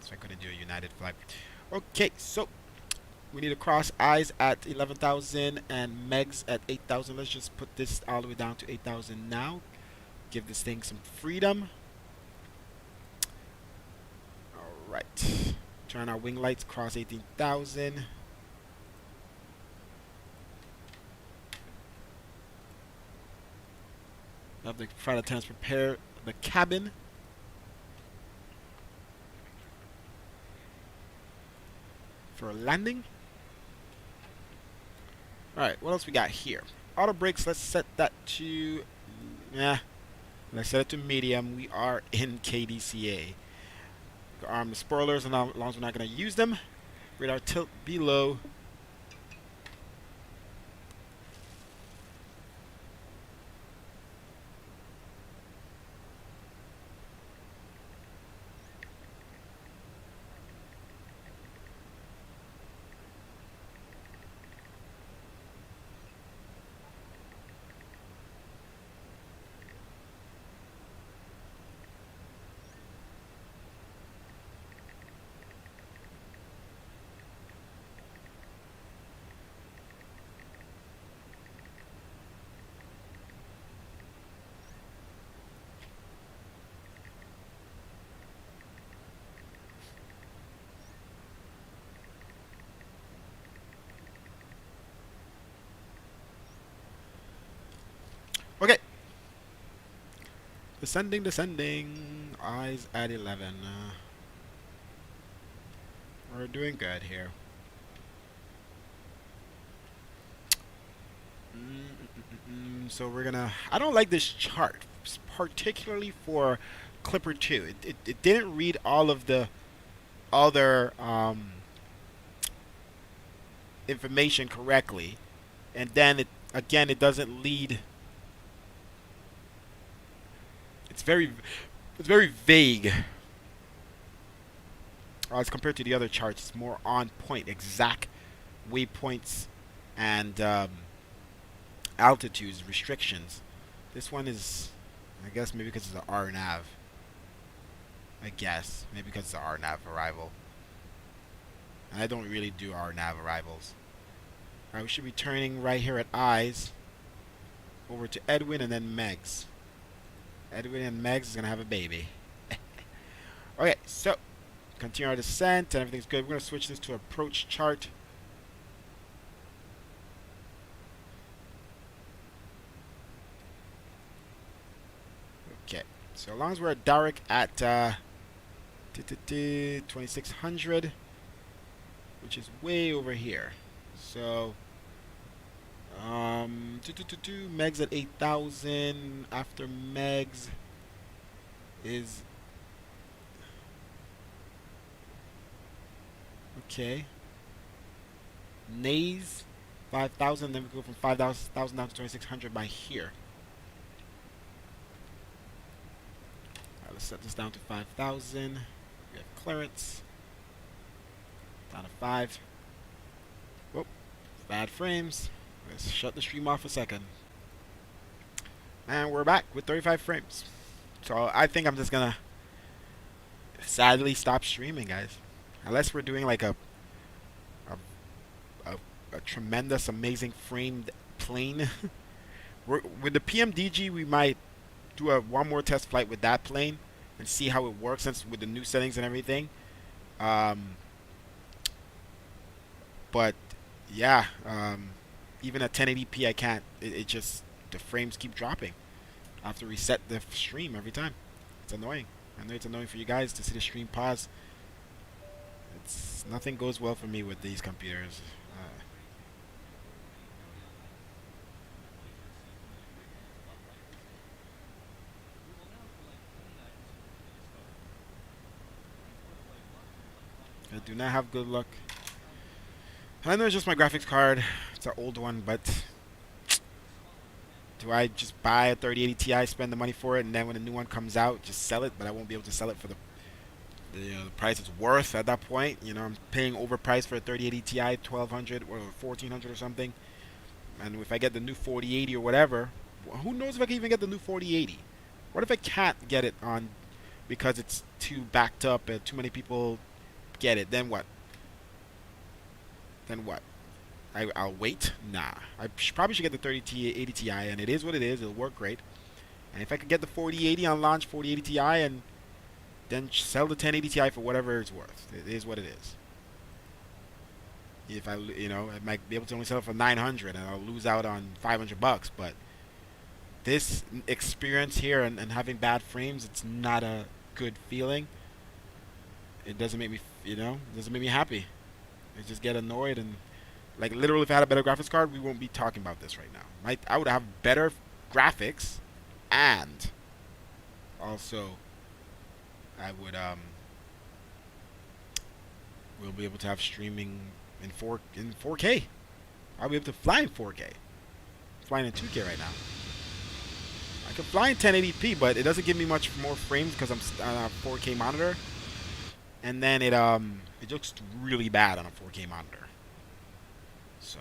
so I couldn't do a United flight. Okay, so we need to cross eyes at 11,000 and megs at 8,000. Let's just put this all the way down to 8,000 now. Give this thing some freedom. Alright. Turn our wing lights, cross 18,000. Have the flight attendants prepare the cabin. For a landing. Alright, what else we got here? Auto brakes, let's set that to... let's set it to medium. We are in Kdca. Arm the spoilers, and as long as we're not going to use them. Radar tilt below. Okay. Descending, descending. Eyes at 11. We're doing good here. So we're gonna... I don't like this chart, particularly for Clipper 2. It didn't read all of the other information correctly. And then, it doesn't lead... It's very vague as compared to the other charts. It's more on point, exact waypoints and altitudes restrictions. This one is, I guess, maybe because it's an RNAV. I guess maybe because it's an RNAV arrival, and I don't really do RNAV arrivals. Alright, we should be turning right here at eyes over to Edwin and then Megs. Edwin and Megs is gonna have a baby. Okay, so continue our descent and everything's good. We're gonna switch this to approach chart. Okay, so as long as we're at Derek at 2600, which is way over here. So Megs at 8,000. After Megs is okay. Nays 5,000. Then we go from 5,000 down to 2,600 by here. Alright, let's set this down to 5,000. We have clearance down to 5. Whoop, bad frames. Let's shut the stream off a second. And we're back with 35 frames. So I think I'm just gonna sadly stop streaming, guys. Unless we're doing like a tremendous, amazing framed plane. With the PMDG, we might do one more test flight with that plane and see how it works, since with the new settings and everything. But yeah, even at 1080p, I can't. It just, the frames keep dropping. I have to reset the stream every time. It's annoying. I know it's annoying for you guys to see the stream pause. It's nothing goes well for me with these computers. I do not have good luck. I know it's just my graphics card. It's an old one, but do I just buy a 3080 Ti, spend the money for it, and then when a new one comes out, just sell it? But I won't be able to sell it for the price it's worth at that point. You know, I'm paying overpriced for a 3080 Ti, 1200 or 1400 or something. And if I get the new 4080 or whatever, who knows if I can even get the new 4080? What if I can't get it on because it's too backed up and too many people get it? Then what? Then what? I'll wait? Nah. I probably should get the 3080 Ti, and it is what it is. It'll work great. And if I could get the 4080 on launch, 4080 Ti, and then sell the 1080 Ti for whatever it's worth. It is what it is. If I, I might be able to only sell it for 900, and I'll lose out on $500. But this experience here and having bad frames, it's not a good feeling. It doesn't make me, it doesn't make me happy. I just get annoyed, and like literally, if I had a better graphics card, we won't be talking about this right now. I would have better graphics, and also I would we'll be able to have streaming in 4K. I'll be able to fly in 4K. I'm flying in 2K right now. I can fly in 1080p, but it doesn't give me much more frames because I'm on a 4K monitor. And then it looks really bad on a 4K monitor. So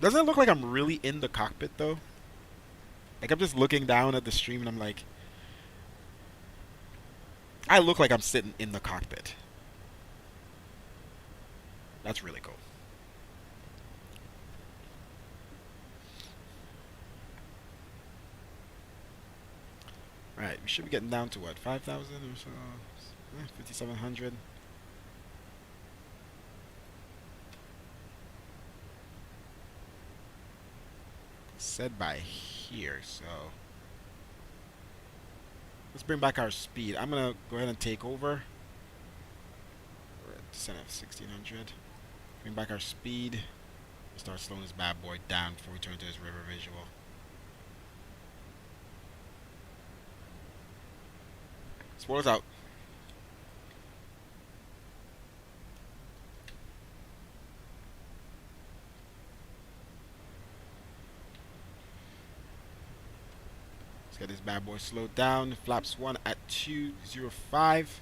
doesn't it look like I'm really in the cockpit though? Like I'm just looking down at the stream and I'm like, I look like I'm sitting in the cockpit. That's really cool. Alright, we should be getting down to what, 5,000 or so? 5,700. Said by here, so let's bring back our speed. I'm gonna go ahead and take over. We're at descent of 1,600. Bring back our speed. Start slowing this bad boy down before we turn to this river visual. Spoilers out. Let's get this Bad boy slowed down. Flaps 1 at 205.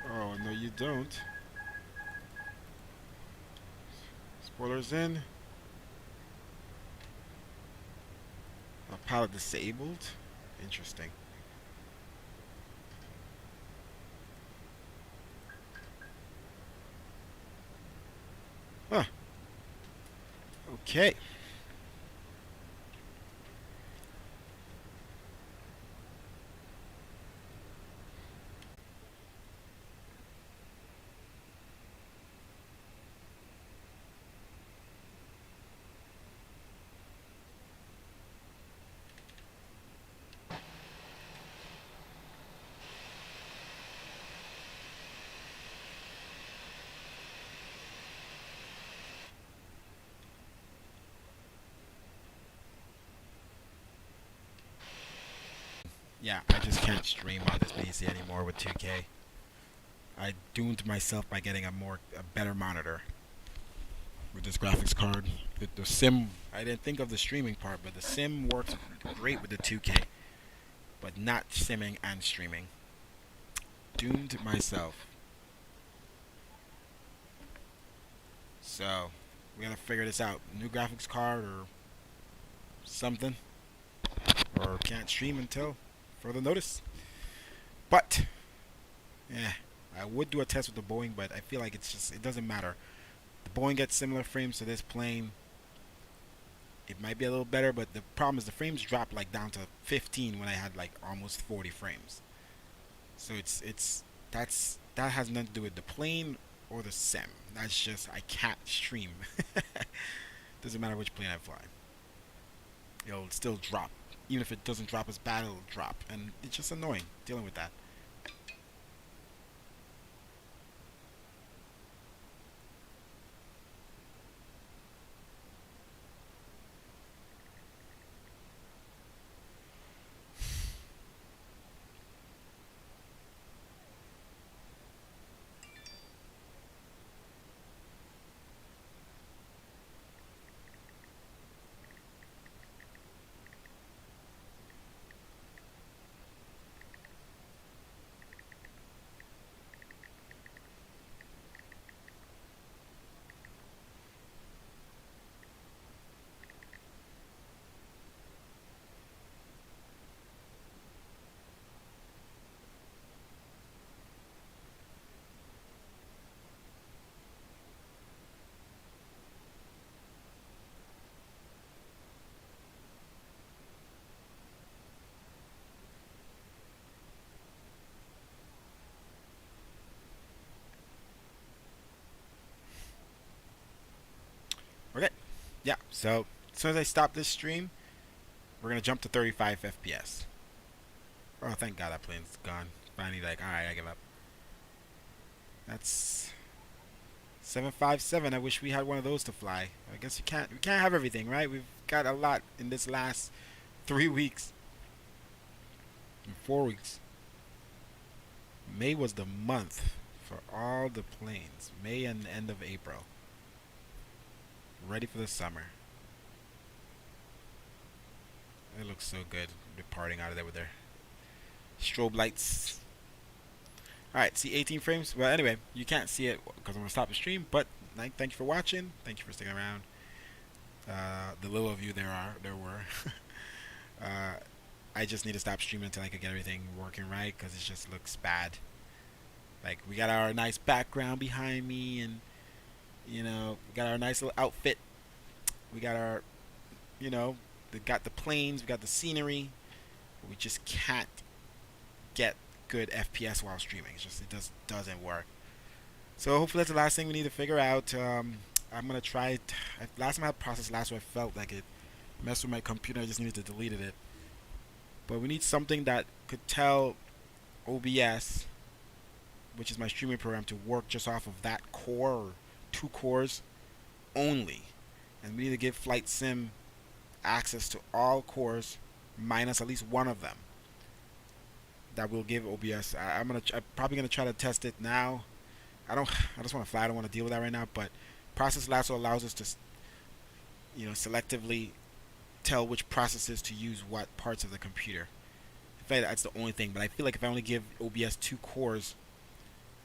Oh, no, you don't. Spoilers in. Pilot disabled. Interesting. Huh. Okay. Yeah, I just can't stream on this PC anymore with 2K. I doomed myself by getting a better monitor with this graphics card. The sim, I didn't think of the streaming part, but the sim works great with the 2K, but not simming and streaming. Doomed myself. So, we gotta figure this out. New graphics card or something. Or can't stream until further notice. But, yeah, I would do a test with the Boeing, but I feel like it doesn't matter. The Boeing gets similar frames to this plane. It might be a little better, but the problem is the frames drop like down to 15 when I had like almost 40 frames. So that has nothing to do with the plane or the sim. That's just I can't stream. Doesn't matter which plane I fly. It'll still drop. Even if it doesn't drop as bad, it'll drop. And it's just annoying dealing with that. Okay. Yeah, so as soon as I stop this stream, we're going to jump to 35 FPS. Oh, thank God that plane's gone. Finally, like, alright, I give up. That's 757. I wish we had one of those to fly. I guess we can't have everything, right? We've got a lot in this last 3 weeks. 4 weeks. May was the month for all the planes. May and the end of April. Ready for the summer. It looks so good departing out of there with their strobe lights. Alright, see 18 frames? Well, anyway, you can't see it because I'm going to stop the stream, but thank you for watching. Thank you for sticking around. The little of you there were. I just need to stop streaming until I can get everything working right because it just looks bad. Like, we got our nice background behind me and, you know, we got our nice little outfit. We got our, you know, we got the planes, we got the scenery. We just can't get good FPS while streaming. It just doesn't work. So hopefully that's the last thing we need to figure out. I'm gonna try it. Last time I had processed last, I felt like it messed with my computer. I just needed to delete it. But we need something that could tell OBS, which is my streaming program, to work just off of that core or 2 cores only, and we need to give Flight Sim access to all cores minus at least one of them. That will give OBS. I'm probably gonna try to test it now. I just want to fly. I don't want to deal with that right now. But process lasso allows us to, selectively tell which processes to use what parts of the computer. In fact, that's the only thing. But I feel like if I only give OBS 2 cores,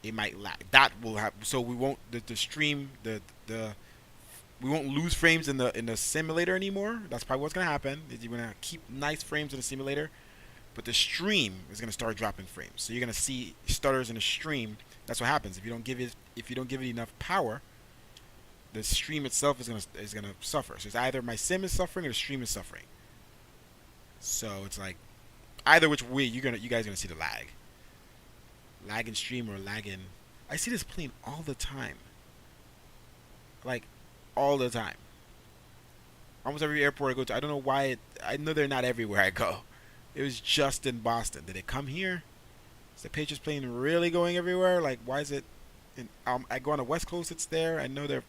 it might lag. That will happen. So we won't the stream we won't lose frames in the simulator anymore. That's probably what's gonna happen. Is you're gonna keep nice frames in the simulator, but the stream is gonna start dropping frames. So you're gonna see stutters in the stream. That's what happens if you don't give it enough power. The stream itself is gonna suffer. So it's either my sim is suffering or the stream is suffering. So it's like either which way you guys are gonna see the lag in stream or lag in. I see this plane all the time, like all the time. Almost every airport I go to. I don't know why. I know they're not everywhere I go. It was just in Boston. Did it come here? Is the Patriots plane really going everywhere? Like, why is it? I go on the West Coast. It's there. I know they're.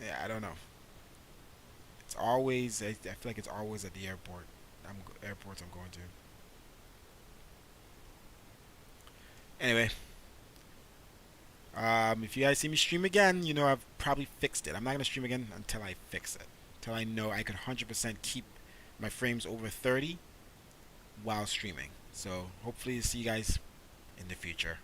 Yeah, I don't know. It's always. I feel like it's always at the airport. Airports I'm going to. Anyway, if you guys see me stream again, you know I've probably fixed it. I'm not gonna stream again until I fix it. Until I know I could 100% keep my frames over 30 while streaming. So hopefully see you guys in the future.